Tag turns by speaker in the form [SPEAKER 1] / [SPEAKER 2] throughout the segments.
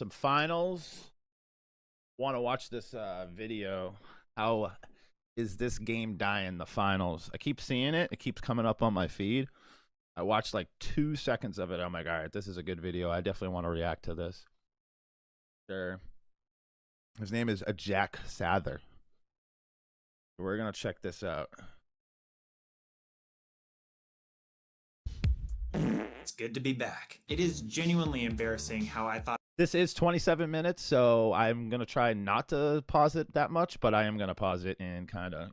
[SPEAKER 1] Some finals. Want to watch this video. How is this game dying? The finals. I keep seeing it. It keeps coming up on my feed. I watched like 2 seconds of it. I'm like, all right, this is a good video. I definitely want to react to this. Sure. His name is Jack Sather. We're gonna check this out.
[SPEAKER 2] It's good to be back. It is genuinely embarrassing how I thought
[SPEAKER 1] This is 27 minutes, so I'm gonna try not to pause it that much, but I am gonna pause it and kind of,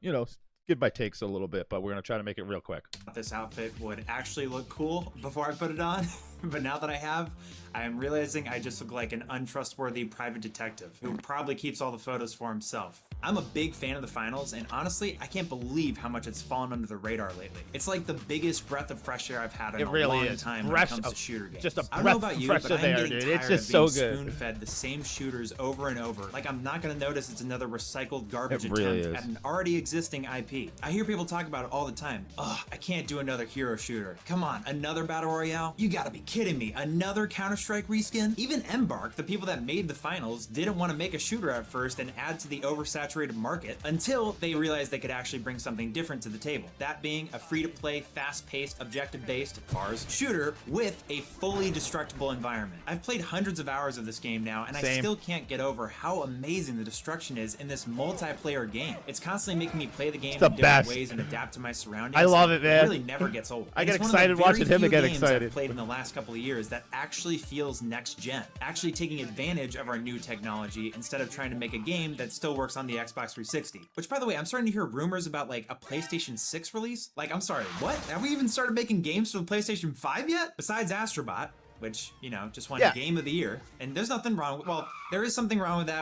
[SPEAKER 1] give my takes a little bit, but we're gonna try to make it real quick.
[SPEAKER 2] this outfit would actually look cool before I put it on, but now that I have, I am realizing I just look like an untrustworthy private detective who probably keeps all the photos for himself. I'm a big fan of the finals, and honestly, I can't believe how much it's fallen under the radar lately. It's like the biggest breath of fresh air I've had in a long time when it comes to shooter games.
[SPEAKER 1] Just a
[SPEAKER 2] I don't know
[SPEAKER 1] breath
[SPEAKER 2] about you,
[SPEAKER 1] fresh
[SPEAKER 2] but
[SPEAKER 1] of
[SPEAKER 2] I'm
[SPEAKER 1] air,
[SPEAKER 2] getting
[SPEAKER 1] dude.
[SPEAKER 2] tired
[SPEAKER 1] It's just
[SPEAKER 2] of being
[SPEAKER 1] so good.
[SPEAKER 2] spoon-fed the same shooters over and over. Like I'm not gonna notice it's another recycled garbage
[SPEAKER 1] It really
[SPEAKER 2] attempt
[SPEAKER 1] is.
[SPEAKER 2] at an already existing IP. I hear people talk about it all the time. Ugh, I can't do another hero shooter. Come on, another battle royale? You gotta be kidding me. Another Counter-Strike reskin? Even Embark, the people that made the finals, didn't want to make a shooter at first and add to the oversaturated market until they realized they could actually bring something different to the table. That being a free-to-play, fast-paced, objective-based bars shooter with a fully destructible environment. I've played hundreds of hours of this game now, and I still can't get over how amazing the destruction is in this multiplayer game. It's constantly making me play the game in different
[SPEAKER 1] best.
[SPEAKER 2] ways and adapt to my surroundings.
[SPEAKER 1] I love it, man.
[SPEAKER 2] It really never gets old.
[SPEAKER 1] I get
[SPEAKER 2] It's one of the
[SPEAKER 1] excited
[SPEAKER 2] very
[SPEAKER 1] watching him
[SPEAKER 2] few
[SPEAKER 1] and get
[SPEAKER 2] games
[SPEAKER 1] excited.
[SPEAKER 2] I've played in the last couple of years that actually feels next gen, actually taking advantage of our new technology instead of trying to make a game that still works on the Xbox 360. Which, by the way, I'm starting to hear rumors about like a PlayStation 6 release. Like, I'm sorry, what? Have we even started making games for the PlayStation 5 yet? Besides Astrobot, which, just won Game of the Year. And there's nothing wrong with, well, there is something wrong with that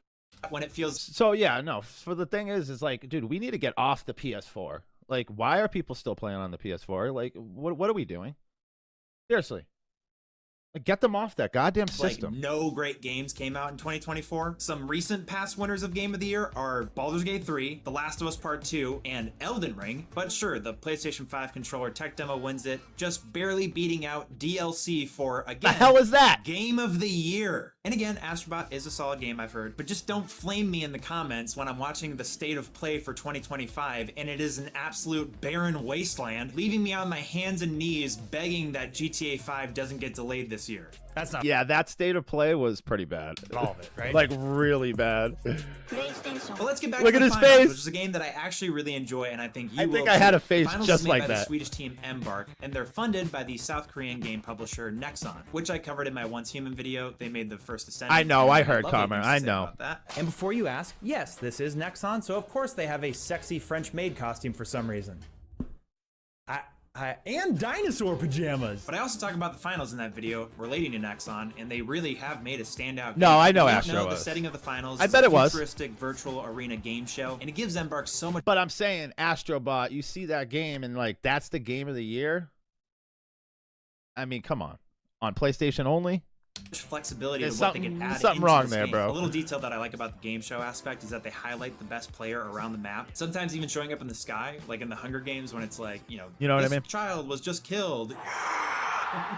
[SPEAKER 2] when it feels...
[SPEAKER 1] So yeah, no. For the thing is like, dude, we need to get off the PS4. Like, why are people still playing on the PS4? Like, what are we doing? Seriously. Like, get them off that goddamn system.
[SPEAKER 2] Like, no great games came out in 2024. Some recent past winners of Game of the Year are Baldur's Gate 3, The Last of Us Part 2, and Elden Ring. But sure, the PlayStation 5 controller tech demo wins it, just barely beating out DLC for, again,
[SPEAKER 1] The hell is that?
[SPEAKER 2] Game of the Year. And again, Astrobot is a solid game, I've heard, but just don't flame me in the comments when I'm watching the state of play for 2025 and it is an absolute barren wasteland, leaving me on my hands and knees begging that GTA 5 doesn't get delayed this year.
[SPEAKER 3] That's not
[SPEAKER 1] Yeah, that state of play was pretty bad.
[SPEAKER 3] all of it, right?
[SPEAKER 1] Like, really bad.
[SPEAKER 2] But let's get back
[SPEAKER 1] Look
[SPEAKER 2] to
[SPEAKER 1] at
[SPEAKER 2] the
[SPEAKER 1] his
[SPEAKER 2] finals,
[SPEAKER 1] face.
[SPEAKER 2] which is a game that I actually really enjoy, and I think you
[SPEAKER 1] I
[SPEAKER 2] will
[SPEAKER 1] think I
[SPEAKER 2] too.
[SPEAKER 1] had a face
[SPEAKER 2] The finals
[SPEAKER 1] just
[SPEAKER 2] is made
[SPEAKER 1] like
[SPEAKER 2] by
[SPEAKER 1] that.
[SPEAKER 2] the Swedish team Embark, and they're funded by the South Korean game publisher Nexon, which I covered in my Once Human video. They made the first Ascent.
[SPEAKER 1] I know, I heard,
[SPEAKER 2] Lovely
[SPEAKER 1] Carmen,
[SPEAKER 2] things to
[SPEAKER 1] I
[SPEAKER 2] say
[SPEAKER 1] know.
[SPEAKER 2] about that.
[SPEAKER 3] And before you ask, yes, this is Nexon, so of course they have a sexy French-made costume for some reason. And dinosaur pajamas.
[SPEAKER 2] But I also talk about the finals in that video relating to Nexon, and they really have made a standout.
[SPEAKER 1] No, I know
[SPEAKER 2] You
[SPEAKER 1] Astro
[SPEAKER 2] The
[SPEAKER 1] was.
[SPEAKER 2] setting of the finals.
[SPEAKER 1] I
[SPEAKER 2] is
[SPEAKER 1] bet
[SPEAKER 2] a
[SPEAKER 1] it was.
[SPEAKER 2] futuristic virtual arena game show, and it gives Embark so much.
[SPEAKER 1] But I'm saying, Astrobot, you see that game and like, that's the game of the year? I mean, come on. On PlayStation only?
[SPEAKER 2] Flexibility
[SPEAKER 1] There's
[SPEAKER 2] to what they can add
[SPEAKER 1] something
[SPEAKER 2] into
[SPEAKER 1] wrong
[SPEAKER 2] this
[SPEAKER 1] there,
[SPEAKER 2] game.
[SPEAKER 1] bro.
[SPEAKER 2] A little detail that I like about the game show aspect is that they highlight the best player around the map. Sometimes even showing up in the sky, like in the Hunger Games when it's like,
[SPEAKER 1] You know what I
[SPEAKER 2] this
[SPEAKER 1] mean?
[SPEAKER 2] child was just killed.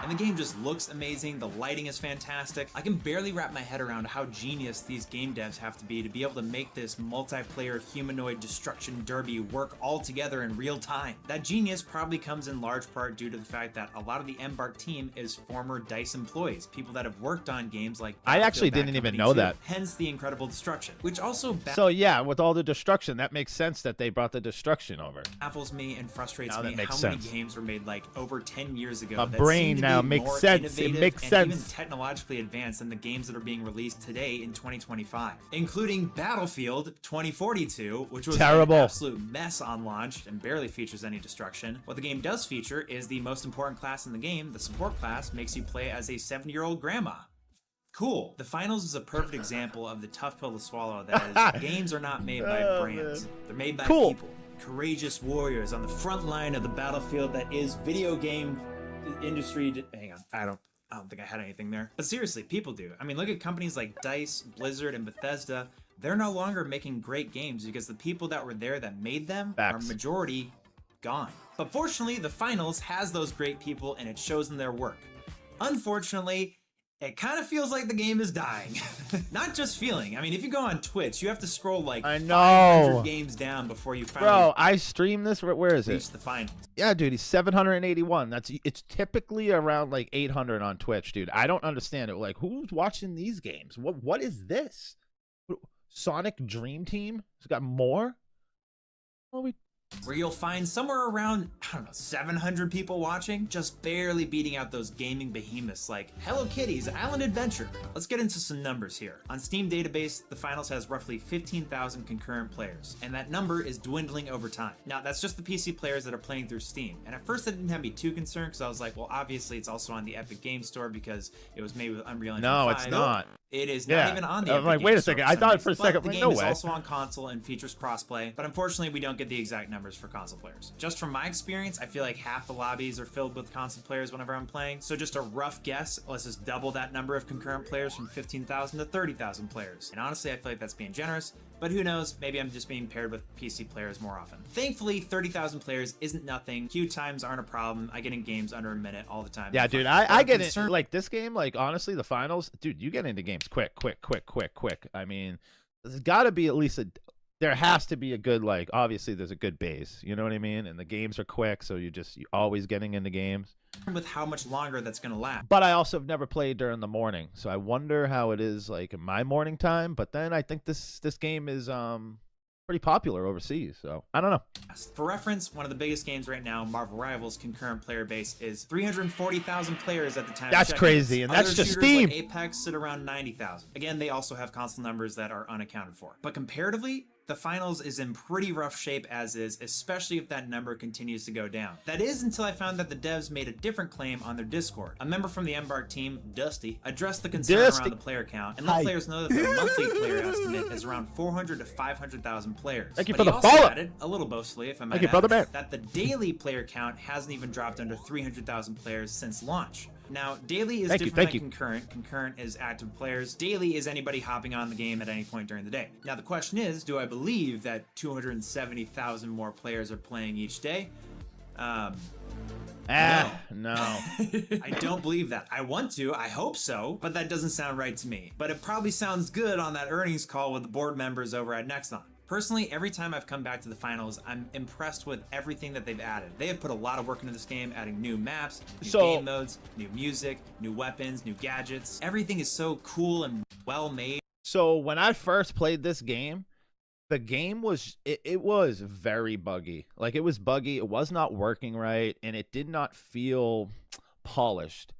[SPEAKER 2] And the game just looks amazing. The lighting is fantastic. I can barely wrap my head around how genius these game devs have to be able to make this multiplayer humanoid destruction derby work all together in real time. That genius probably comes in large part due to the fact that a lot of the Embark team is former DICE employees, people that have worked on games like
[SPEAKER 1] I actually
[SPEAKER 2] Battlefield,
[SPEAKER 1] didn't even
[SPEAKER 2] Bad
[SPEAKER 1] know
[SPEAKER 2] Company
[SPEAKER 1] that.
[SPEAKER 2] 2, hence the incredible destruction, which also
[SPEAKER 1] So yeah, with all the destruction, that makes sense that they brought the destruction over.
[SPEAKER 2] baffles me and frustrates
[SPEAKER 1] Now that
[SPEAKER 2] me
[SPEAKER 1] makes
[SPEAKER 2] how many
[SPEAKER 1] sense.
[SPEAKER 2] games were made like over 10 years ago
[SPEAKER 1] My
[SPEAKER 2] that
[SPEAKER 1] brain
[SPEAKER 2] seem to
[SPEAKER 1] now
[SPEAKER 2] be
[SPEAKER 1] makes
[SPEAKER 2] more
[SPEAKER 1] sense. It
[SPEAKER 2] innovative
[SPEAKER 1] makes
[SPEAKER 2] and
[SPEAKER 1] sense.
[SPEAKER 2] even technologically advanced than the games that are being released today in 2025, including Battlefield 2042, which was
[SPEAKER 1] Terrible.
[SPEAKER 2] an absolute mess on launch and barely features any destruction. What the game does feature is the most important class in the game. The support class makes you play as a 70-year-old grandma. Cool. The finals is a perfect example of the tough pill to swallow that is, games are not made by
[SPEAKER 1] Oh,
[SPEAKER 2] brands.
[SPEAKER 1] man.
[SPEAKER 2] They're made by
[SPEAKER 1] Cool.
[SPEAKER 2] people. Courageous warriors on the front line of the battlefield that is video game industry. Hang on. I don't think I had anything there. But seriously, people do. I mean, look at companies like DICE, Blizzard, and Bethesda. They're no longer making great games because the people that were there that made them are majority gone. But fortunately, the finals has those great people and it shows in their work. Unfortunately, It kind of feels like the game is dying. Not just feeling. I mean, if you go on Twitch, you have to scroll like
[SPEAKER 1] I
[SPEAKER 2] 500
[SPEAKER 1] know.
[SPEAKER 2] games down before you finally
[SPEAKER 1] Bro, I stream this. Where is
[SPEAKER 2] reach
[SPEAKER 1] it?
[SPEAKER 2] the finals.
[SPEAKER 1] Yeah, dude, he's 781. It's typically around like 800 on Twitch, dude. I don't understand it. Like, who's watching these games? What is this? Sonic Dream Team has got more. Well,
[SPEAKER 2] Where you'll find somewhere around, I don't know, 700 people watching, just barely beating out those gaming behemoths like Hello Kitty's Island Adventure. Let's get into some numbers here. On Steam database, the finals has roughly 15,000 concurrent players, and that number is dwindling over time. Now, that's just the PC players that are playing through Steam, and at first that didn't have me too concerned because I was like, well, obviously it's also on the Epic Game Store because it was made with Unreal Engine 5.
[SPEAKER 1] no, it's not.
[SPEAKER 2] It is not even on the
[SPEAKER 1] I'm
[SPEAKER 2] Epic
[SPEAKER 1] like,
[SPEAKER 2] Game
[SPEAKER 1] wait a
[SPEAKER 2] Store
[SPEAKER 1] second.
[SPEAKER 2] for
[SPEAKER 1] I
[SPEAKER 2] some
[SPEAKER 1] thought for a
[SPEAKER 2] reason.
[SPEAKER 1] second,
[SPEAKER 2] But the
[SPEAKER 1] like,
[SPEAKER 2] game
[SPEAKER 1] no
[SPEAKER 2] is
[SPEAKER 1] way.
[SPEAKER 2] also on console and features crossplay, but unfortunately we don't get the exact numbers for console players. Just from my experience, I feel like half the lobbies are filled with console players whenever I'm playing. So just a rough guess, let's just double that number of concurrent players from 15,000 to 30,000 players. And honestly, I feel like that's being generous, but who knows, maybe I'm just being paired with PC players more often. Thankfully, 30,000 players isn't nothing. Queue times aren't a problem. I get in games under a minute all the time.
[SPEAKER 1] Yeah, dude, I get it. Like this game, like honestly, the finals, dude, you get into games quick. I mean, there's got to be at least there has to be a good, like, obviously there's a good base, you know what I mean? And the games are quick, so you're always getting into games.
[SPEAKER 2] With how much longer that's gonna last.
[SPEAKER 1] But I also have never played during the morning, so I wonder how it is like in my morning time. But then I think this game is pretty popular overseas, so I don't know.
[SPEAKER 2] For reference, one of the biggest games right now, Marvel Rivals concurrent player base is 340,000 players at the time.
[SPEAKER 1] That's crazy, and that's
[SPEAKER 2] Other
[SPEAKER 1] just
[SPEAKER 2] shooters
[SPEAKER 1] Steam.
[SPEAKER 2] Like Apex sit around 90,000. Again, they also have console numbers that are unaccounted for. But comparatively, the finals is in pretty rough shape as is, especially if that number continues to go down. That is until I found that the devs made a different claim on their Discord. A member from the Embark team, Dusty, addressed the concern around the player count and let players know that their monthly player estimate is around 400 to 500,000 players.
[SPEAKER 1] Thank you
[SPEAKER 2] But
[SPEAKER 1] for
[SPEAKER 2] he
[SPEAKER 1] the
[SPEAKER 2] also
[SPEAKER 1] follow.
[SPEAKER 2] added, a little boastfully if I might
[SPEAKER 1] Thank you,
[SPEAKER 2] add,
[SPEAKER 1] brother man.
[SPEAKER 2] that the daily player count hasn't even dropped under 300,000 players since launch. Now, daily is different than concurrent. Concurrent is active players. Daily is anybody hopping on the game at any point during the day. Now, the question is, do I believe that 270,000 more players are playing each day?
[SPEAKER 1] No.
[SPEAKER 2] I don't believe that. I want to, I hope so, but that doesn't sound right to me. But it probably sounds good on that earnings call with the board members over at Nexon. Personally, every time I've come back to the finals, I'm impressed with everything that they've added. They have put a lot of work into this game, adding new maps, new game modes, new music, new weapons, new gadgets. Everything is so cool and well made.
[SPEAKER 1] So when I first played this game, the game was it was very buggy. Like it was buggy, it was not working right, and it did not feel polished.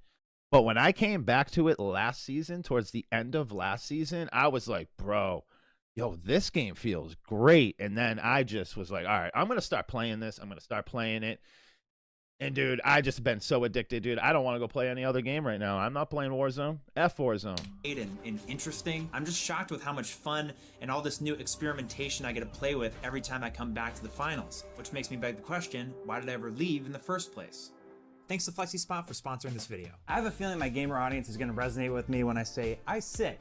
[SPEAKER 1] But when I came back to it last season, towards the end of last season, I was like, bro, yo, this game feels great. And then I just was like, all right, I'm going to start playing this. I'm going to start playing it. And, dude, I just been so addicted, dude. I don't want to go play any other game right now. I'm not playing Warzone. F Warzone.
[SPEAKER 2] And interesting. I'm just shocked with how much fun and all this new experimentation I get to play with every time I come back to the finals. Which makes me beg the question, why did I ever leave in the first place? Thanks to FlexiSpot for sponsoring this video.
[SPEAKER 3] I have a feeling my gamer audience is going to resonate with me when I say I sit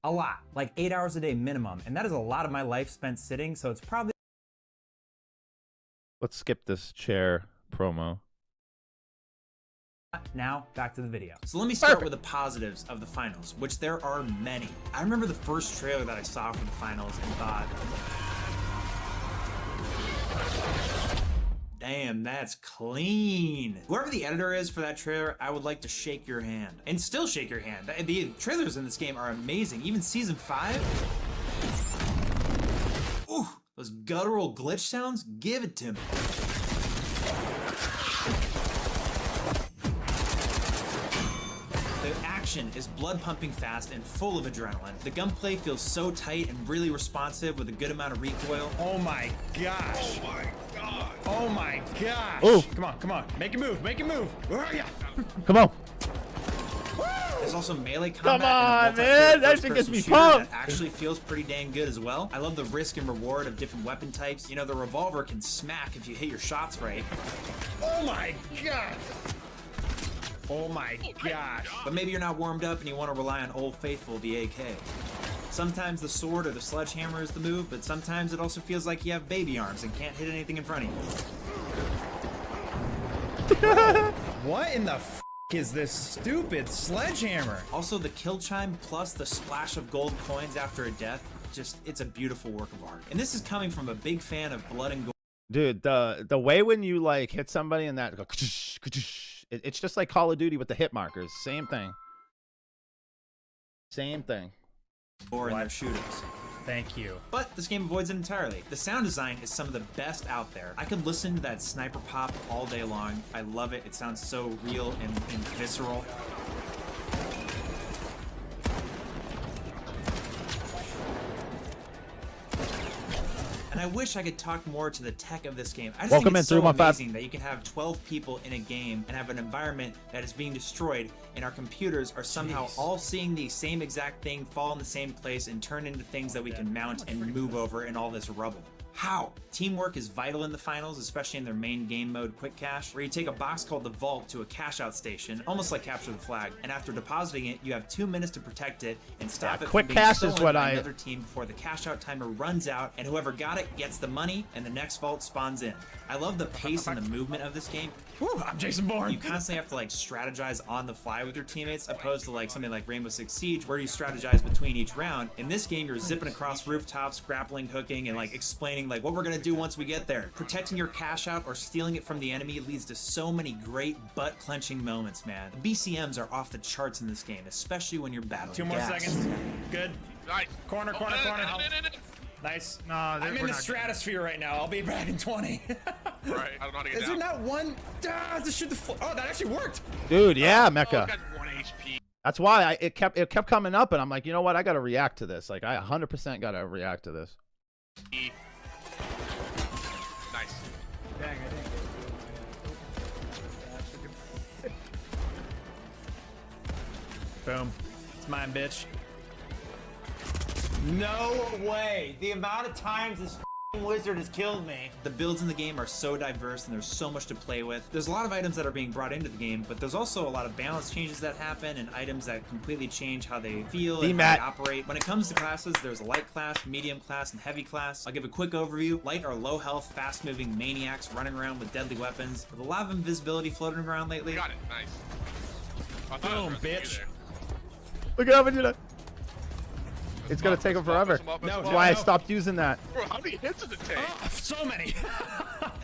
[SPEAKER 3] a lot, like 8 hours a day minimum, and that is a lot of my life spent sitting, so it's probably...
[SPEAKER 1] Let's skip this chair promo.
[SPEAKER 3] Now, back to the video.
[SPEAKER 2] So let me start with the positives of the finals, which there are many. I remember the first trailer that I saw for the finals and thought, damn, that's clean. Whoever the editor is for that trailer, I would like to shake your hand. And still shake your hand. The trailers in this game are amazing. Even Season 5. Ooh, those guttural glitch sounds, give it to me. The action is blood pumping fast and full of adrenaline. The gunplay feels so tight and really responsive with a good amount of recoil.
[SPEAKER 3] Oh my gosh.
[SPEAKER 4] Oh my god.
[SPEAKER 3] Oh my gosh.
[SPEAKER 1] Ooh.
[SPEAKER 3] Come on. Make it move. Where are ya?
[SPEAKER 1] Come on.
[SPEAKER 2] There's also melee combat.
[SPEAKER 1] Come on,
[SPEAKER 2] and a
[SPEAKER 1] man. That
[SPEAKER 2] multiplayer
[SPEAKER 1] shit gets
[SPEAKER 2] first-person
[SPEAKER 1] me
[SPEAKER 2] shooter
[SPEAKER 1] pumped.
[SPEAKER 2] That actually feels pretty dang good as well. I love the risk and reward of different weapon types. You know, the revolver can smack if you hit your shots right.
[SPEAKER 3] Oh my gosh. Oh my gosh.
[SPEAKER 2] But maybe you're not warmed up and you want to rely on Old Faithful, the AK. Sometimes the sword or the sledgehammer is the move, but sometimes it also feels like you have baby arms and can't hit anything in front of you.
[SPEAKER 3] What in the f is this stupid sledgehammer?
[SPEAKER 2] Also, the kill chime plus the splash of gold coins after a death, it's a beautiful work of art. And this is coming from a big fan of blood and gore.
[SPEAKER 1] Dude, the way when you like hit somebody and that go, it's just like Call of Duty with the hit markers. Same thing. Same thing.
[SPEAKER 2] Or in their shootings.
[SPEAKER 3] Thank you.
[SPEAKER 2] But this game avoids it entirely. The sound design is some of the best out there. I could listen to that sniper pop all day long. I love it. It sounds so real and visceral. And I wish I could talk more to the tech of this game. I just
[SPEAKER 1] Welcome
[SPEAKER 2] think it's
[SPEAKER 1] in,
[SPEAKER 2] so
[SPEAKER 1] 315.
[SPEAKER 2] amazing that you can have 12 people in a game and have an environment that is being destroyed, and our computers are somehow all seeing the same exact thing fall in the same place and turn into things that we can mount and move over in all this rubble. How? Teamwork is vital in the finals, especially in their main game mode Quick Cache, where you take a box called the Vault to a cache out station, almost like Capture the Flag, and after depositing it, you have 2 minutes to protect it and stop it
[SPEAKER 1] Quick
[SPEAKER 2] from being
[SPEAKER 1] Cache
[SPEAKER 2] stolen
[SPEAKER 1] is what
[SPEAKER 2] by another team before the cache out timer runs out, and whoever got it gets the money, and the next vault spawns in. I love the pace and the movement of this game.
[SPEAKER 3] Whew, I'm Jason Bourne.
[SPEAKER 2] You constantly have to like strategize on the fly with your teammates, opposed to like something like Rainbow Six Siege, where you strategize between each round. In this game, you're zipping across rooftops, grappling, hooking, and like explaining like what we're gonna do once we get there. Protecting your cash out or stealing it from the enemy leads to so many great butt-clenching moments, man. The BCMs are off the charts in this game, especially when you're battling
[SPEAKER 3] 2 more
[SPEAKER 2] gas.
[SPEAKER 3] seconds. Good.
[SPEAKER 4] Nice.
[SPEAKER 3] Corner. Nice.
[SPEAKER 4] No,
[SPEAKER 3] I'm in the stratosphere right now. I'll be back in 20.
[SPEAKER 4] Right, I don't know how to get
[SPEAKER 3] Is
[SPEAKER 4] down.
[SPEAKER 3] there not one? To shoot the. Oh, that actually worked.
[SPEAKER 1] Dude, yeah,
[SPEAKER 4] Oh,
[SPEAKER 1] Mecca.
[SPEAKER 4] got 1 HP.
[SPEAKER 1] That's why it kept coming up, and I'm like, you know what? I gotta react to this. Like, I 100% gotta react to this.
[SPEAKER 4] Nice.
[SPEAKER 3] Dang, I didn't get Boom. It's mine, bitch.
[SPEAKER 5] No way! The amount of times this f***ing wizard has killed me.
[SPEAKER 2] The builds in the game are so diverse and there's so much to play with. There's a lot of items that are being brought into the game, but there's also a lot of balance changes that happen and items that completely change how they feel and how they operate. When it comes to classes, there's a light class, medium class, and heavy class. I'll give a quick overview. Light are low health, fast moving maniacs running around with deadly weapons. With a lot of invisibility floating around lately.
[SPEAKER 4] Got it. Nice. I thought I
[SPEAKER 3] Boom,
[SPEAKER 4] was gonna
[SPEAKER 3] bitch.
[SPEAKER 4] be there.
[SPEAKER 1] Look at how many. It's gonna take them forever.
[SPEAKER 3] No,
[SPEAKER 1] That's why I stopped using that.
[SPEAKER 4] Bro, how many hits does it take?
[SPEAKER 3] Oh, so many.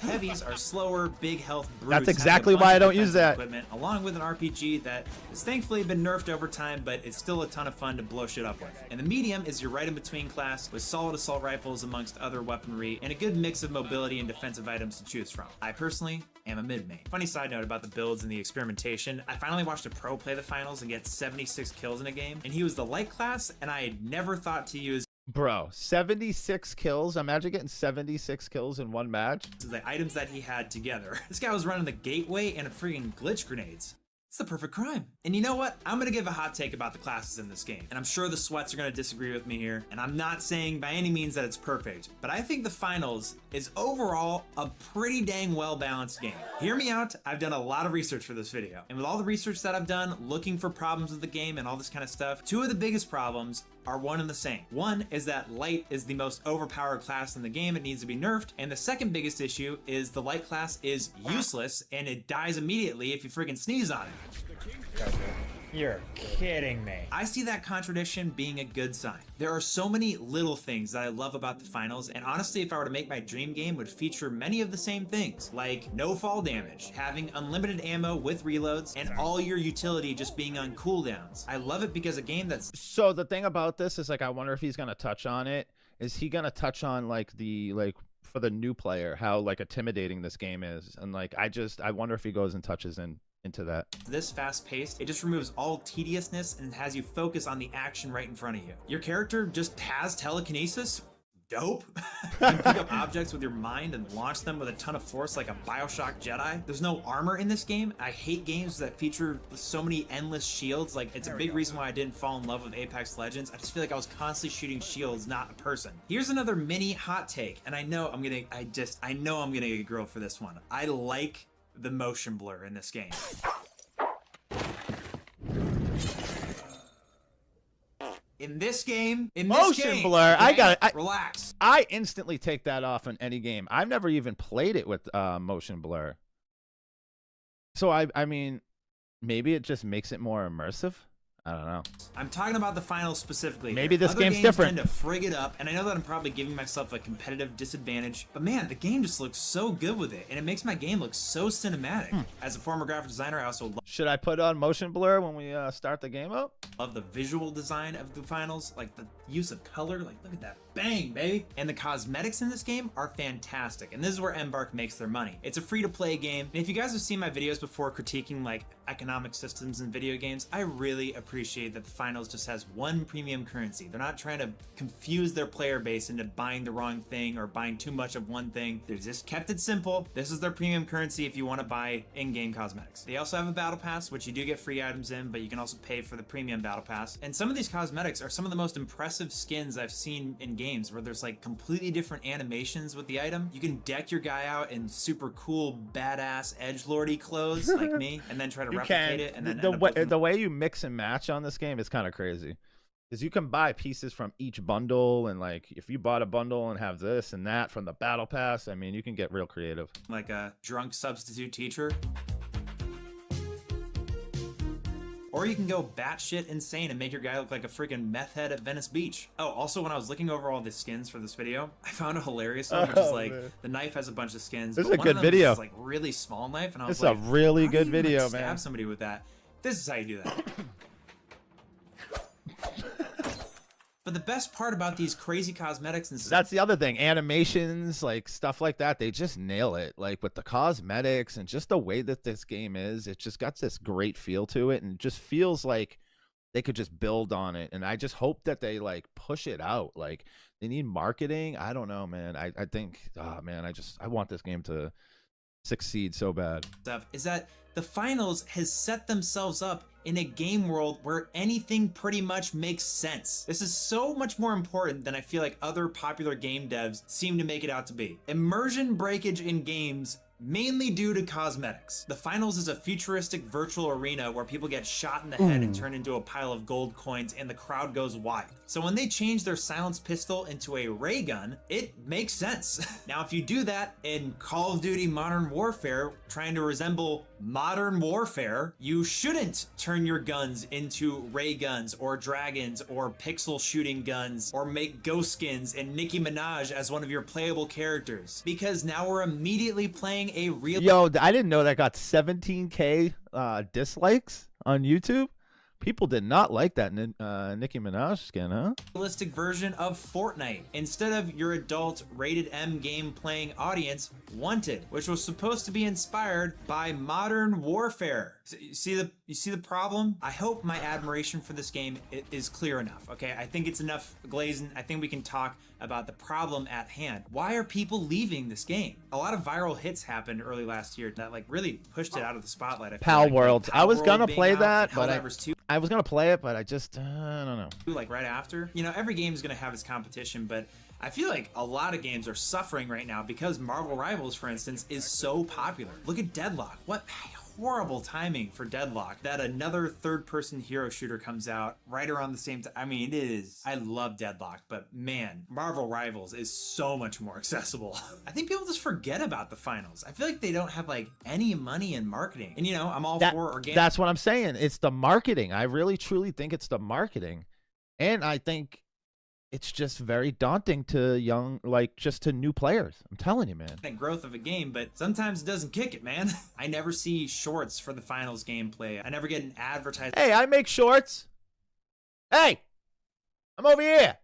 [SPEAKER 2] Heavies are slower, big health brutes.
[SPEAKER 1] That's
[SPEAKER 2] having a
[SPEAKER 1] exactly
[SPEAKER 2] bunch
[SPEAKER 1] why
[SPEAKER 2] of
[SPEAKER 1] I don't use
[SPEAKER 2] defensive
[SPEAKER 1] that.
[SPEAKER 2] Equipment, along with an RPG that has thankfully been nerfed over time, but it's still a ton of fun to blow shit up with. And the medium is your right in between class with solid assault rifles amongst other weaponry and a good mix of mobility and defensive items to choose from. I personally am a mid main. Funny side note about the builds and the experimentation, I finally watched a pro play the finals and get 76 kills in a game, and he was the light class, and I had never thought to use
[SPEAKER 1] Bro, 76 kills. Imagine getting 76 kills in one match.
[SPEAKER 2] the items that he had together. This guy was running the gateway and a freaking glitch grenades. It's the perfect crime. And you know what? I'm gonna give a hot take about the classes in this game. And I'm sure the sweats are gonna disagree with me here. And I'm not saying by any means that it's perfect, but I think the finals is overall a pretty dang well-balanced game. Hear me out, I've done a lot of research for this video. And with all the research that I've done, looking for problems with the game and all this kind of stuff, two of the biggest problems are one and the same. One is that light is the most overpowered class in the game. It needs to be nerfed. And the second biggest issue is the light class is useless and it dies immediately if you friggin' sneeze on it.
[SPEAKER 3] You're kidding me.
[SPEAKER 2] I see that contradiction being a good sign. There are so many little things that I love about the finals, and honestly, if I were to make my dream game, would feature many of the same things, like no fall damage, having unlimited ammo with reloads, and all your utility just being on cooldowns. I love it because a game that's
[SPEAKER 1] So the thing about this is, like, I wonder if he's gonna touch on it. Is he gonna touch on like for the new player, how like intimidating this game is? And like, I wonder if he goes and touches into that.
[SPEAKER 2] this fast-paced, it just removes all tediousness and has you focus on the action right in front of you. Your character just has telekinesis? Dope. You can pick up objects with your mind and launch them with a ton of force like a Bioshock Jedi. There's no armor in this game. I hate games that feature so many endless shields. Like, it's a big reason why I didn't fall in love with Apex Legends. I just feel like I was constantly shooting shields, not a person. Here's another mini hot take, and I know I'm gonna get grilled for this one. I like the motion blur in this game. In this game,
[SPEAKER 1] Motion blur,
[SPEAKER 2] okay,
[SPEAKER 1] I
[SPEAKER 2] relax.
[SPEAKER 1] I instantly take that off in any game. I've never even played it with motion blur. So I mean, maybe it just makes it more immersive. I don't know.
[SPEAKER 2] I'm talking about the finals specifically.
[SPEAKER 1] Maybe this
[SPEAKER 2] Other
[SPEAKER 1] game's
[SPEAKER 2] games
[SPEAKER 1] different.
[SPEAKER 2] tend to frig it up, and I know that I'm probably giving myself a competitive disadvantage, but man, the game just looks so good with it, and it makes my game look so cinematic. As a former graphic designer, I also
[SPEAKER 1] Should I put on motion blur when we start the game up?
[SPEAKER 2] love the visual design of the finals, like the use of color. Like, look at that, bang, baby! And the cosmetics in this game are fantastic, and this is where Embark makes their money. It's a free-to-play game, and if you guys have seen my videos before critiquing like economic systems in video games, I really appreciate that the finals just has one premium currency. They're not trying to confuse their player base into buying the wrong thing or buying too much of one thing. They just kept it simple. This is their premium currency if you want to buy in-game cosmetics. They also have a battle pass, which you do get free items in, but you can also pay for the premium battle pass. And some of these cosmetics are some of the most impressive skins I've seen in games, where there's like completely different animations with the item. You can deck your guy out in super cool, badass, edgelordy clothes like me, and then try to replicate it. And then
[SPEAKER 1] the way you mix and match on this game is kind of crazy, because you can buy pieces from each bundle, and like if you bought a bundle and have this and that from the battle pass, I mean, you can get real creative.
[SPEAKER 2] like a drunk substitute teacher. Or you can go batshit insane and make your guy look like a freaking meth head at Venice Beach. Oh, also when I was looking over all the skins for this video, I found a hilarious one, which is like,
[SPEAKER 1] man.
[SPEAKER 2] the knife has a bunch of skins.
[SPEAKER 1] This
[SPEAKER 2] but
[SPEAKER 1] is a
[SPEAKER 2] one of
[SPEAKER 1] good
[SPEAKER 2] them
[SPEAKER 1] video.
[SPEAKER 2] Is like really small knife, and I was
[SPEAKER 1] This is
[SPEAKER 2] like,
[SPEAKER 1] a really
[SPEAKER 2] how do
[SPEAKER 1] good
[SPEAKER 2] you, like,
[SPEAKER 1] video,
[SPEAKER 2] stab
[SPEAKER 1] man.
[SPEAKER 2] somebody with that? This is how you do that. But the best part about these crazy cosmetics and stuff,
[SPEAKER 1] That's the other thing. Animations, like stuff like that, they just nail it. Like with the cosmetics and just the way that this game is, it just got this great feel to it, and it just feels like they could just build on it. And I just hope that they like push it out. Like they need marketing. I don't know, man. I think, oh man, I want this game to succeed so bad.
[SPEAKER 2] is that the finals has set themselves up in a game world where anything pretty much makes sense. This is so much more important than I feel like other popular game devs seem to make it out to be. Immersion breakage in games mainly due to cosmetics. The finals is a futuristic virtual arena where people get shot in the head and turn into a pile of gold coins, and the crowd goes wild. So when they change their silenced pistol into a ray gun, it makes sense. Now if you do that in Call of Duty Modern Warfare, trying to resemble modern warfare, you shouldn't turn your guns into ray guns or dragons or pixel shooting guns, or make ghost skins and Nicki Minaj as one of your playable characters, because now we're immediately playing a real
[SPEAKER 1] Yo, I didn't know that got 17K dislikes on YouTube. People did not like that Nicki Minaj skin, huh?
[SPEAKER 2] realistic version of Fortnite, instead of your adult rated M game playing audience Wanted, which was supposed to be inspired by Modern Warfare. You see the problem? I hope my admiration for this game is clear enough. Okay, I think it's enough glazing. I think we can talk about the problem at hand. Why are people leaving this game? A lot of viral hits happened early last year that like really pushed it out of the spotlight. I feel
[SPEAKER 1] Pal
[SPEAKER 2] like,
[SPEAKER 1] World.
[SPEAKER 2] Pal
[SPEAKER 1] I was
[SPEAKER 2] World
[SPEAKER 1] gonna
[SPEAKER 2] being
[SPEAKER 1] play
[SPEAKER 2] out,
[SPEAKER 1] that,
[SPEAKER 2] and
[SPEAKER 1] but
[SPEAKER 2] Helldivers 2
[SPEAKER 1] I was gonna play it, but I just I don't know.
[SPEAKER 2] like right after. You know, every game is going to have its competition, but I feel like a lot of games are suffering right now because Marvel Rivals, for instance, is so popular. Look at Deadlock. What horrible timing for Deadlock that another third-person hero shooter comes out right around the same time. I mean, it is. I love Deadlock, but man, Marvel Rivals is so much more accessible. I think people just forget about the finals. I feel like they don't have like any money in marketing. And you know, I'm all for organic.
[SPEAKER 1] That's what I'm saying. It's the marketing. I really truly think it's the marketing. And I think it's just very daunting to just to new players. I'm telling you, man.
[SPEAKER 2] Growth of a game, but sometimes it doesn't kick it, man. I never see shorts for the finals gameplay. I never get an advertisement
[SPEAKER 1] Hey, I make shorts. Hey, I'm over here.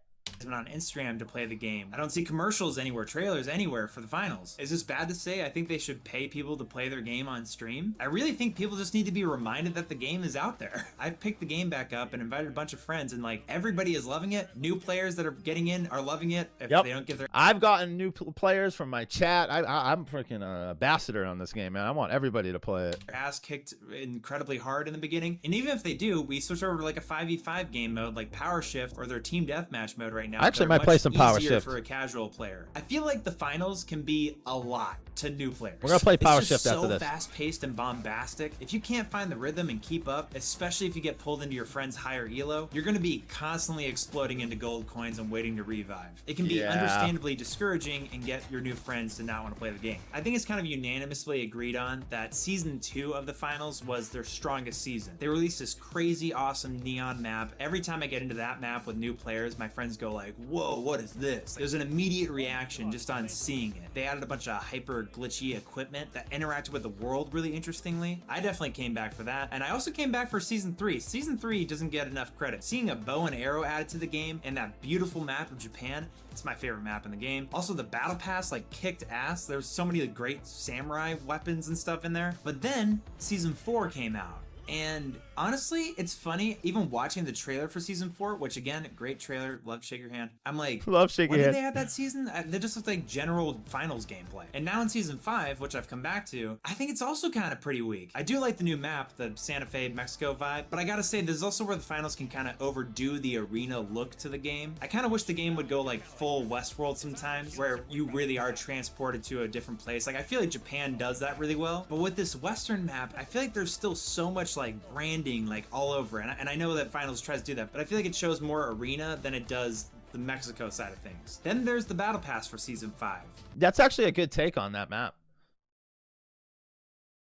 [SPEAKER 2] on Instagram to play the game. I don't see commercials anywhere, trailers anywhere for the finals. Is this bad to say? I think they should pay people to play their game on stream. I really think people just need to be reminded that the game is out there. I've picked the game back up and invited a bunch of friends, and like everybody is loving it. New players that are getting in are loving it. If they don't get their
[SPEAKER 1] I've gotten new players from my chat. I'm freaking ambassador on this game, man. I want everybody to play it.
[SPEAKER 2] ass kicked incredibly hard in the beginning, and even if they do, we switch over to like a 5v5 game mode like Power Shift or their Team Deathmatch mode right now.
[SPEAKER 1] I actually
[SPEAKER 2] that are
[SPEAKER 1] might play
[SPEAKER 2] much
[SPEAKER 1] some Power
[SPEAKER 2] easier
[SPEAKER 1] Shift
[SPEAKER 2] for a casual player. I feel like the finals can be a lot to new players.
[SPEAKER 1] We're gonna play Power
[SPEAKER 2] It's just
[SPEAKER 1] Shift after
[SPEAKER 2] so
[SPEAKER 1] this.
[SPEAKER 2] fast-paced and bombastic. If you can't find the rhythm and keep up, especially if you get pulled into your friend's higher elo, you're gonna be constantly exploding into gold coins and waiting to revive. It can be
[SPEAKER 1] Yeah.
[SPEAKER 2] understandably discouraging and get your new friends to not want to play the game. I think it's kind of unanimously agreed on that season 2 of the finals was their strongest season. They released this crazy awesome neon map. Every time I get into that map with new players, my friends go like, whoa, what is this? There's an immediate reaction just on seeing it. They added a bunch of hyper glitchy equipment that interacted with the world really interestingly. I definitely came back for that. And I also came back for season 3. Season 3 doesn't get enough credit. Seeing a bow and arrow added to the game and that beautiful map of Japan, it's my favorite map in the game. Also, the battle pass like kicked ass. There's so many great samurai weapons and stuff in there. But then season 4 came out. And honestly, it's funny, even watching the trailer for season 4, which again, great trailer, love to shake your hand. I'm like,
[SPEAKER 1] Love shaking
[SPEAKER 2] when
[SPEAKER 1] your
[SPEAKER 2] did
[SPEAKER 1] hand.
[SPEAKER 2] they add that season? They just look like general finals gameplay. And now in season 5, which I've come back to, I think it's also kind of pretty weak. I do like the new map, the Santa Fe, Mexico vibe, but I gotta say, this is also where the finals can kind of overdo the arena look to the game. I kind of wish the game would go like full Westworld sometimes, where you really are transported to a different place. Like, I feel like Japan does that really well, but with this Western map, I feel like there's still so much like branding like all over, and I know that finals tries to do that, but I feel like it shows more arena than it does the Mexico side of things. Then there's the battle pass for season 5.
[SPEAKER 1] That's actually a good take on that map.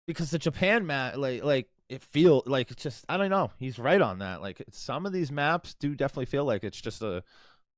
[SPEAKER 1] Because the Japan map, like it feel like it's just, I don't know. He's right on that. Like some of these maps do definitely feel like it's just a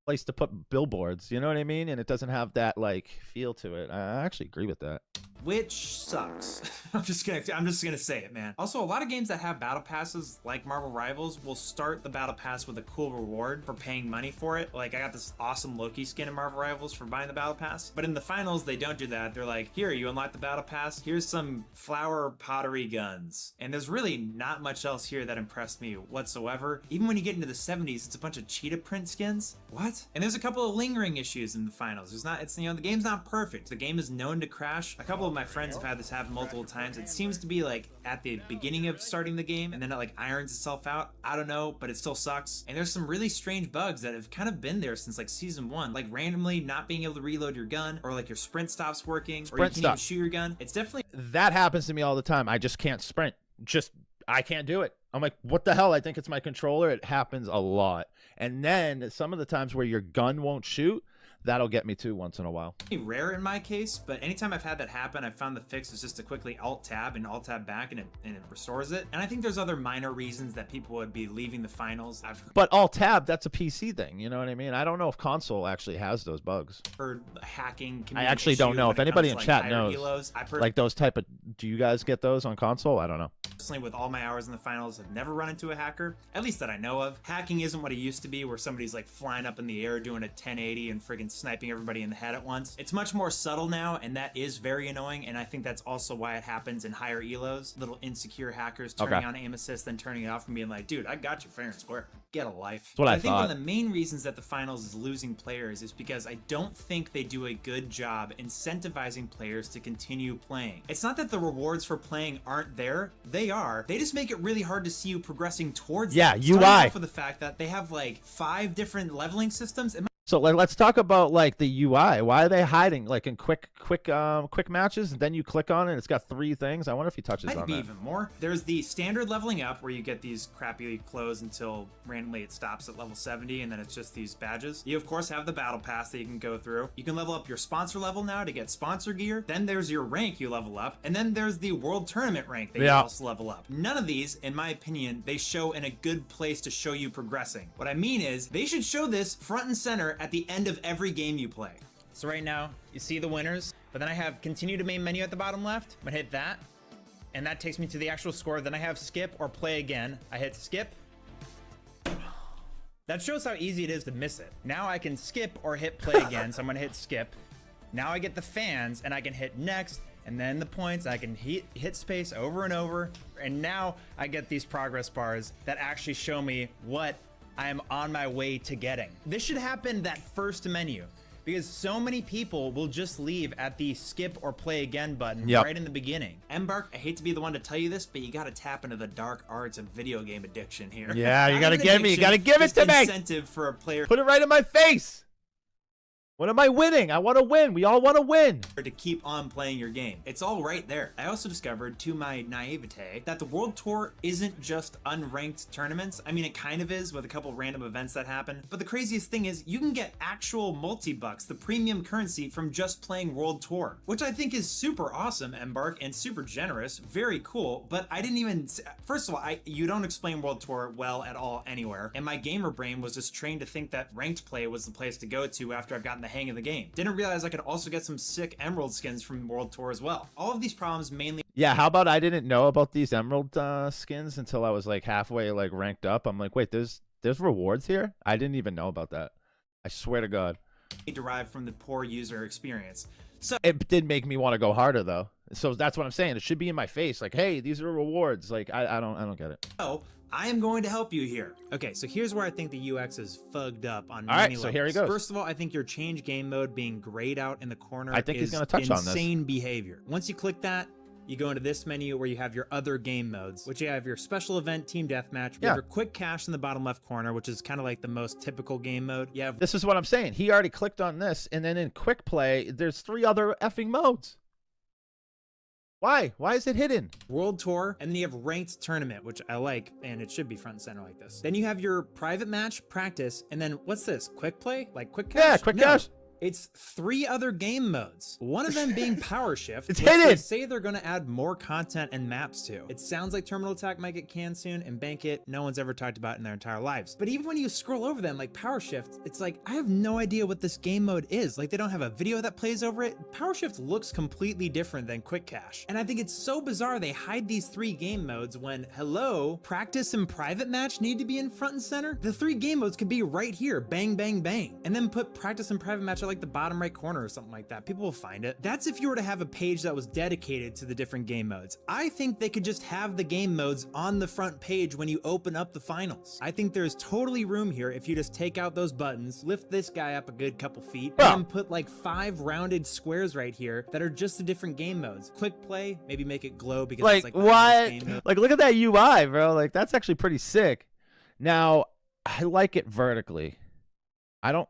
[SPEAKER 1] place to put billboards. You know what I mean? And it doesn't have that like feel to it. I actually agree with that.
[SPEAKER 2] Which sucks. I'm just gonna say it, man. Also, a lot of games that have battle passes, like Marvel Rivals, will start the battle pass with a cool reward for paying money for it. Like, I got this awesome Loki skin in Marvel Rivals for buying the battle pass. But in the finals, they don't do that. They're like, here, you unlock the battle pass. Here's some flower pottery guns. And there's really not much else here that impressed me whatsoever. Even when you get into the 70s, it's a bunch of cheetah print skins. What? And there's a couple of lingering issues in the finals. The game's not perfect. The game is known to crash. A couple of my friends have had this happen multiple times. It seems to be like at the beginning of starting the game and then it like irons itself out. I don't know, but it still sucks. And there's some really strange bugs that have kind of been there since like season 1, like randomly not being able to reload your gun, or like your sprint stops working, or you can't even shoot your gun. It's definitely
[SPEAKER 1] That happens to me all the time. I just can't sprint. I can't do it. I'm like, what the hell? I think it's my controller. It happens a lot. And then some of the times where your gun won't shoot, that'll get me too once in a while.
[SPEAKER 2] rare in my case, but anytime I've had that happen, I've found the fix is just to quickly alt-tab and alt-tab back, and it restores it. And I think there's other minor reasons that people would be leaving the finals. I've
[SPEAKER 1] But alt-tab, that's a PC thing. You know what I mean? I don't know if console actually has those bugs.
[SPEAKER 2] heard hacking.
[SPEAKER 1] I actually don't know. If anybody in chat knows,
[SPEAKER 2] Elos. I've heard
[SPEAKER 1] like those type of, do you guys get those on console? I don't know.
[SPEAKER 2] personally, with all my hours in the finals, I've never run into a hacker, at least that I know of. Hacking isn't what it used to be, where somebody's like flying up in the air doing a 1080 and friggin' sniping everybody in the head at once. It's much more subtle now, and that is very annoying, and I think that's also why it happens in higher elos. Little insecure hackers turning on aim assist, then turning it off and being like, dude, I got you fair and square. Get a life.
[SPEAKER 1] That's what I
[SPEAKER 2] think one
[SPEAKER 1] thought.
[SPEAKER 2] of the main reasons that the finals is losing players is because I don't think they do a good job incentivizing players to continue playing. It's not that the rewards for playing aren't there. They are. They just make it really hard to see you progressing towards them.
[SPEAKER 1] Yeah,
[SPEAKER 2] Starting
[SPEAKER 1] UI.
[SPEAKER 2] off with the fact that they have like 5 different leveling systems.
[SPEAKER 1] So let's talk about like the UI. Why are they hiding like in quick matches? And then you click on it, and it's got 3 things. I wonder if he touches
[SPEAKER 2] Might
[SPEAKER 1] on
[SPEAKER 2] be
[SPEAKER 1] that.
[SPEAKER 2] even more. There's the standard leveling up where you get these crappy clothes until randomly it stops at level 70, and then it's just these badges. You of course have the battle pass that you can go through. You can level up your sponsor level now to get sponsor gear. Then there's your rank you level up, and then there's the world tournament rank that you also level up. None of these, in my opinion, they show in a good place to show you progressing. What I mean is they should show this front and center at the end of every game you play. So right now, you see the winners, but then I have continue to main menu at the bottom left. I'm gonna hit that, and that takes me to the actual score. Then I have skip or play again. I hit skip. That shows how easy it is to miss it. Now I can skip or hit play again, so I'm gonna hit skip. Now I get the fans, and I can hit next, and then the points. I can hit space over and over, and now I get these progress bars that actually show me what I am on my way to getting. This should happen that first menu.
[SPEAKER 3] Because so many people will just leave at the skip or play again button
[SPEAKER 1] Yep.
[SPEAKER 3] right in the beginning.
[SPEAKER 2] Embark, I hate to be the one to tell you this, but you gotta tap into the dark arts of video game addiction here.
[SPEAKER 1] Yeah, you
[SPEAKER 2] Not
[SPEAKER 1] gotta
[SPEAKER 2] even
[SPEAKER 1] get me. You
[SPEAKER 2] addiction,
[SPEAKER 1] gotta give it
[SPEAKER 2] just
[SPEAKER 1] to me.
[SPEAKER 2] incentive for a player
[SPEAKER 1] Put it right in my face. What am I winning? I want to win. We all want to win.
[SPEAKER 2] to keep on playing your game. It's all right there. I also discovered, to my naivete, that the World Tour isn't just unranked tournaments. I mean, it kind of is with a couple random events that happen. But the craziest thing is you can get actual multi-bucks, the premium currency, from just playing World Tour, which I think is super awesome, Embark, and super generous. Very cool. But I didn't even... First of all, you don't explain World Tour well at all anywhere. And my gamer brain was just trained to think that ranked play was the place to go to after I've gotten the hang of the game. Didn't realize I could also get some sick Emerald skins from World Tour as well. All of these problems mainly...
[SPEAKER 1] Yeah, how about I didn't know about these Emerald skins until I was like halfway like ranked up. I'm like, wait, there's rewards here? I didn't even know about that. I swear to God.
[SPEAKER 2] derived from the poor user experience. So
[SPEAKER 1] It did make me want to go harder though. So that's what I'm saying. It should be in my face. Like, hey, these are rewards. Like, I don't get it.
[SPEAKER 2] I am going to help you here.
[SPEAKER 3] Okay, so here's where I think the UX is fugged up on
[SPEAKER 1] All
[SPEAKER 3] many
[SPEAKER 1] right,
[SPEAKER 3] levels.
[SPEAKER 1] so here he goes.
[SPEAKER 3] First of all, I think your change game mode being grayed out in the corner
[SPEAKER 1] I think he's
[SPEAKER 3] is
[SPEAKER 1] gonna touch on this.
[SPEAKER 3] insane behavior. Once you click that, you go into this menu where you have your other game modes, which you have your special event, team deathmatch, you
[SPEAKER 1] Yeah.
[SPEAKER 3] have your quick cache in the bottom left corner, which is kind of like the most typical game mode. You have
[SPEAKER 1] This is what I'm saying. He already clicked on this, and then in quick play, there's 3 other effing modes. Why? Why is it hidden?
[SPEAKER 3] World Tour, and then you have Ranked Tournament, which I like, and it should be front and center like this. Then you have your private match, practice, and then what's this? Quick play? Like quick cache?
[SPEAKER 1] Yeah, quick
[SPEAKER 3] No.
[SPEAKER 1] cache.
[SPEAKER 3] It's 3 other game modes. One of them being Power Shift.
[SPEAKER 1] It's
[SPEAKER 3] which They
[SPEAKER 1] hidden.
[SPEAKER 3] say they're going to add more content and maps to. It sounds like Terminal Attack might get canned soon, and Bank It, no one's ever talked about in their entire lives. But even when you scroll over them, like Power Shift, it's like, I have no idea what this game mode is. Like, they don't have a video that plays over it. Power Shift looks completely different than Quick Cache. And I think it's so bizarre they hide these 3 game modes when, hello, practice and private match need to be in front and center. The 3 game modes could be right here, bang, bang, bang. And then put practice and private match at like the bottom right corner or something like that. People will find it. That's if you were to have a page that was dedicated to the different game modes. I think they could just have the game modes on the front page when you open up the finals. I think there's totally room here if you just take out those buttons, lift this guy up a good couple feet,
[SPEAKER 1] Yeah.
[SPEAKER 3] and then put like 5 rounded squares right here that are just the different game modes. Quick play, maybe make it glow because
[SPEAKER 1] Like,
[SPEAKER 3] it's like the
[SPEAKER 1] what?
[SPEAKER 3] game mode.
[SPEAKER 1] Like, look at that UI, bro. Like, that's actually pretty sick. Now, I like it vertically. I don't...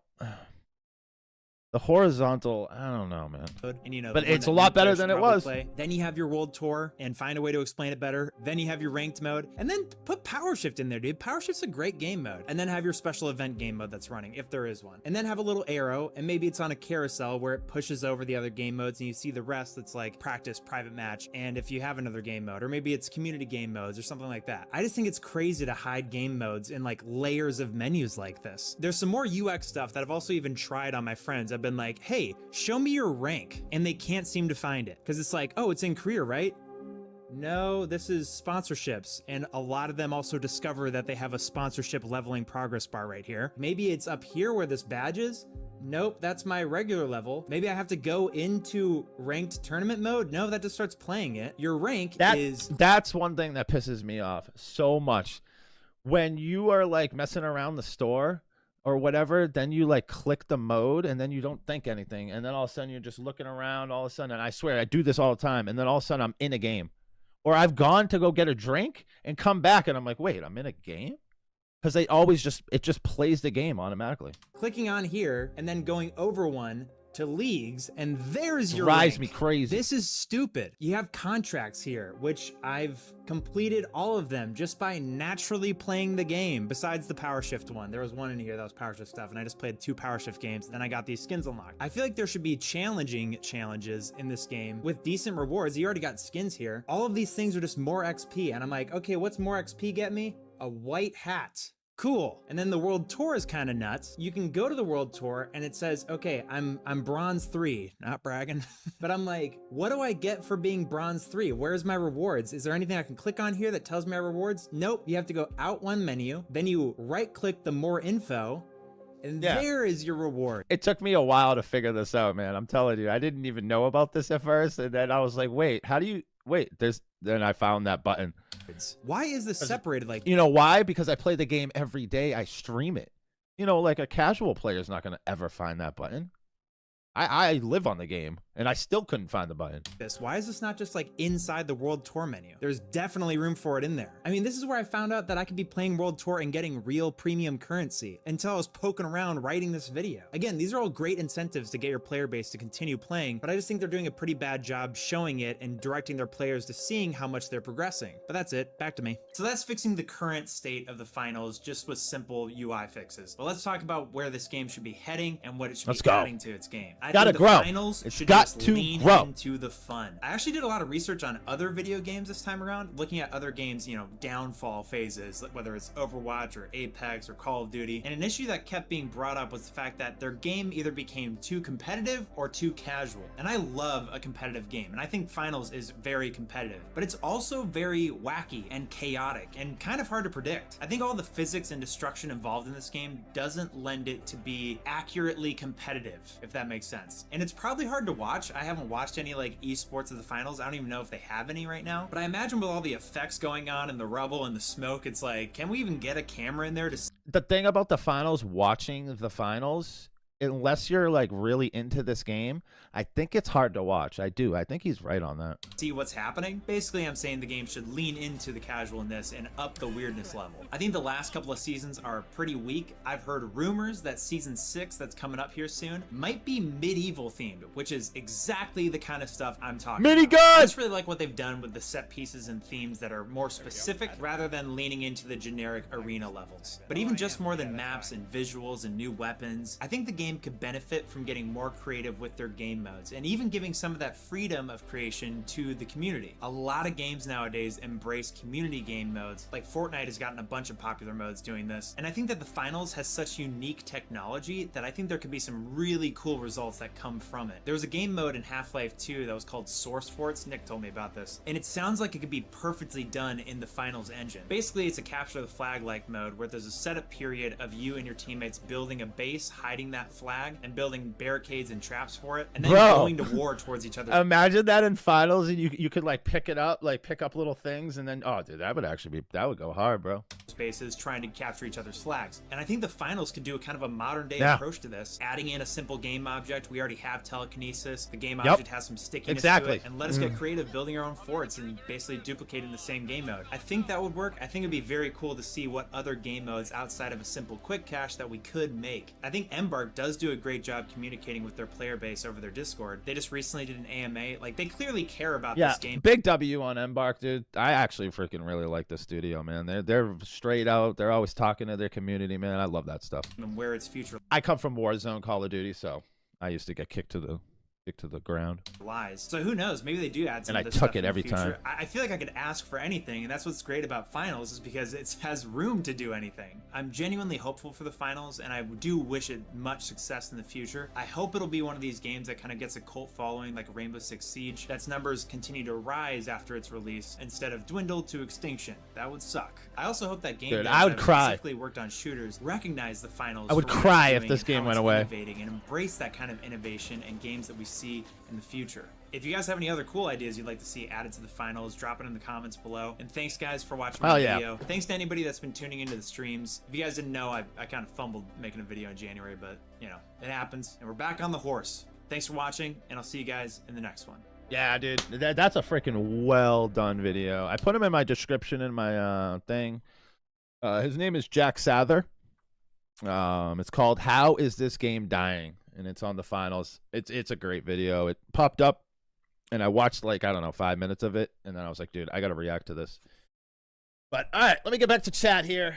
[SPEAKER 1] The horizontal, I don't know, man.
[SPEAKER 3] And you know,
[SPEAKER 1] But
[SPEAKER 3] the one
[SPEAKER 1] it's
[SPEAKER 3] that
[SPEAKER 1] a lot
[SPEAKER 3] new
[SPEAKER 1] better
[SPEAKER 3] players
[SPEAKER 1] than
[SPEAKER 3] should
[SPEAKER 1] it
[SPEAKER 3] probably
[SPEAKER 1] was.
[SPEAKER 3] play. Then you have your World Tour and find a way to explain it better. Then you have your ranked mode, and then put Power Shift in there, dude. Power Shift's a great game mode. And then have your special event game mode that's running, if there is one. And then have a little arrow, and maybe it's on a carousel where it pushes over the other game modes, and you see the rest that's like practice, private match, and if you have another game mode, or maybe it's community game modes or something like that. I just think it's crazy to hide game modes in like layers of menus like this. There's some more UX stuff that I've also even tried on my friends. I've been like, hey, show me your rank, and they can't seem to find it because it's like, oh, it's in career, right? No, this is sponsorships, and a lot of them also discover that they have a sponsorship leveling progress bar right here. Maybe it's up here where this badge is. Nope, that's my regular level. Maybe I have to go into ranked tournament mode. No, that just starts playing it. Your rank is...
[SPEAKER 1] That's one thing that pisses me off so much. When you are like messing around the store or whatever, then you like click the mode and then you don't think anything. And then all of a sudden you're just looking around all of a sudden. And I swear I do this all the time. And then all of a sudden I'm in a game. Or I've gone to go get a drink and come back and I'm like, wait, I'm in a game? Because they always it just plays the game automatically.
[SPEAKER 3] Clicking on here and then going over one to leagues, and there's your
[SPEAKER 1] Drives
[SPEAKER 3] rank.
[SPEAKER 1] me crazy.
[SPEAKER 3] This is stupid. You have contracts here, which I've completed all of them just by naturally playing the game, besides the Power Shift one. There was one in here that was Power Shift stuff, and I just played 2 Power Shift games, and then I got these skins unlocked. I feel like there should be challenging challenges in this game with decent rewards. You already got skins here. All of these things are just more XP, and I'm like, okay, what's more XP get me? A white hat. Cool. And then the World Tour is kind of nuts. You can go to the World Tour and it says, okay, I'm bronze 3, not bragging, but I'm like, what do I get for being bronze 3? Where's my rewards? Is there anything I can click on here that tells me my rewards? Nope. You have to go out one menu, then you right click the more info, and
[SPEAKER 1] Yeah.
[SPEAKER 3] there is your reward.
[SPEAKER 1] It took me a while to figure this out, man. I'm telling you, I didn't even know about this at first. And then I was like, wait, how do you, then I found that button.
[SPEAKER 3] Why is this separated like
[SPEAKER 1] You know why? Because I play the game every day. I stream it. You know, like a casual player is not going to ever find that button. I live on the game, and I still couldn't find the button.
[SPEAKER 3] Why is this not just like inside the World Tour menu? There's definitely room for it in there. I mean, this is where I found out that I could be playing World Tour and getting real premium currency until I was poking around writing this video. Again, these are all great incentives to get your player base to continue playing, but I just think they're doing a pretty bad job showing it and directing their players to seeing how much they're progressing. But that's it, back to me.
[SPEAKER 2] So that's fixing the current state of the finals just with simple UI fixes. But let's talk about where this game should be heading and what it should be adding to its game. I
[SPEAKER 1] Gotta
[SPEAKER 2] think the
[SPEAKER 1] grow.
[SPEAKER 2] finals
[SPEAKER 1] It's
[SPEAKER 2] should
[SPEAKER 1] got
[SPEAKER 2] just
[SPEAKER 1] to
[SPEAKER 2] lean
[SPEAKER 1] grow.
[SPEAKER 2] into the fun. I actually did a lot of research on other video games this time around, looking at other games, you know, downfall phases, whether it's Overwatch or Apex or Call of Duty. And an issue that kept being brought up was the fact that their game either became too competitive or too casual. And I love a competitive game, and I think Finals is very competitive, but it's also very wacky and chaotic and kind of hard to predict. I think all the physics and destruction involved in this game doesn't lend it to be accurately competitive, if that makes sense. And it's probably hard to watch. I haven't watched any like esports of the finals. I don't even know if they have any right now, but I imagine with all the effects going on and the rubble and the smoke, it's like, can we even get a camera in there to
[SPEAKER 1] The thing about the finals, watching the finals, unless you're like really into this game, I think it's hard to watch. I think he's right on that.
[SPEAKER 2] see what's happening? Basically, I'm saying the game should lean into the casualness and up the weirdness level. I think the last couple of seasons are pretty weak. I've heard rumors that season 6 that's coming up here soon might be medieval themed, which is exactly the kind of stuff I'm talking about. I just really like what they've done with the set pieces and themes that are more specific rather than leaning into the generic arena levels. But even just more than maps and visuals and new weapons, I think the game could benefit from getting more creative with their game modes and even giving some of that freedom of creation to the community. A lot of games nowadays embrace community game modes, like Fortnite has gotten a bunch of popular modes doing this, and I think that the finals has such unique technology that I think there could be some really cool results that come from it. There was a game mode in Half-Life 2 that was called Source Forts. Nick told me about this, and it sounds like it could be perfectly done in the finals engine. Basically, it's a capture the flag like mode where there's a setup period of you and your teammates building a base, hiding that flag, and building barricades and traps for it, and then going to war towards each other.
[SPEAKER 1] Imagine that in finals, and you could like pick it up, like pick up little things, and then dude, that would go hard, bro.
[SPEAKER 2] Spaces trying to capture each other's flags. And I think the finals could do a kind of a modern day approach to this, adding in a simple game object. We already have telekinesis. The game object has some stickiness to it, and let us get creative building our own forts and basically duplicating the same game mode. I think that would work. I think it'd be very cool to see what other game modes outside of a simple quick cache that we could make. I think Embark does do a great job communicating with their player base over their Discord. They just recently did an AMA. Like, they clearly care about this game.
[SPEAKER 1] Big W on Embark, dude. I actually freaking really like the studio, man. They're straight out. They're always talking to their community, man. I love that stuff.
[SPEAKER 2] And where its future
[SPEAKER 1] I come from Warzone, Call of Duty, so I used to get kicked to the ground.
[SPEAKER 2] lies. So who knows? Maybe they do add some
[SPEAKER 1] And
[SPEAKER 2] of
[SPEAKER 1] I
[SPEAKER 2] this
[SPEAKER 1] took
[SPEAKER 2] stuff
[SPEAKER 1] it
[SPEAKER 2] in the
[SPEAKER 1] every
[SPEAKER 2] future.
[SPEAKER 1] time.
[SPEAKER 2] I feel like I could ask for anything, and that's what's great about finals, is because it has room to do anything. I'm genuinely hopeful for the finals, and I do wish it much success in the future. I hope it'll be one of these games that kind of gets a cult following like Rainbow Six Siege, that's numbers continue to rise after its release instead of dwindle to extinction. That would suck. I also hope that game
[SPEAKER 1] Dude,
[SPEAKER 2] devs
[SPEAKER 1] I would
[SPEAKER 2] that
[SPEAKER 1] cry.
[SPEAKER 2] specifically worked on shooters recognize the finals.
[SPEAKER 1] I would
[SPEAKER 2] for what
[SPEAKER 1] cry
[SPEAKER 2] it's
[SPEAKER 1] if
[SPEAKER 2] doing
[SPEAKER 1] this
[SPEAKER 2] and
[SPEAKER 1] game
[SPEAKER 2] how
[SPEAKER 1] went
[SPEAKER 2] it's
[SPEAKER 1] away.
[SPEAKER 2] innovating and embrace that kind of innovation and games that we see in the future. If you guys have any other cool ideas you'd like to see added to the finals, drop it in the comments below. And thanks guys for watching my video. Thanks to anybody that's been tuning into the streams. If you guys didn't know, I kind of fumbled making a video in January, but you know, it happens. And we're back on the horse. Thanks for watching, and I'll see you guys in the next one.
[SPEAKER 1] Yeah, dude, that's a freaking well done video. I put him in my description in my thing. His name is Jack Sather. It's called "How Is This Game Dying?" and it's on the finals. It's a great video. It popped up, and I watched like, I don't know, 5 minutes of it, and then I was like, dude, I gotta react to this. But all right, let me get back to chat here.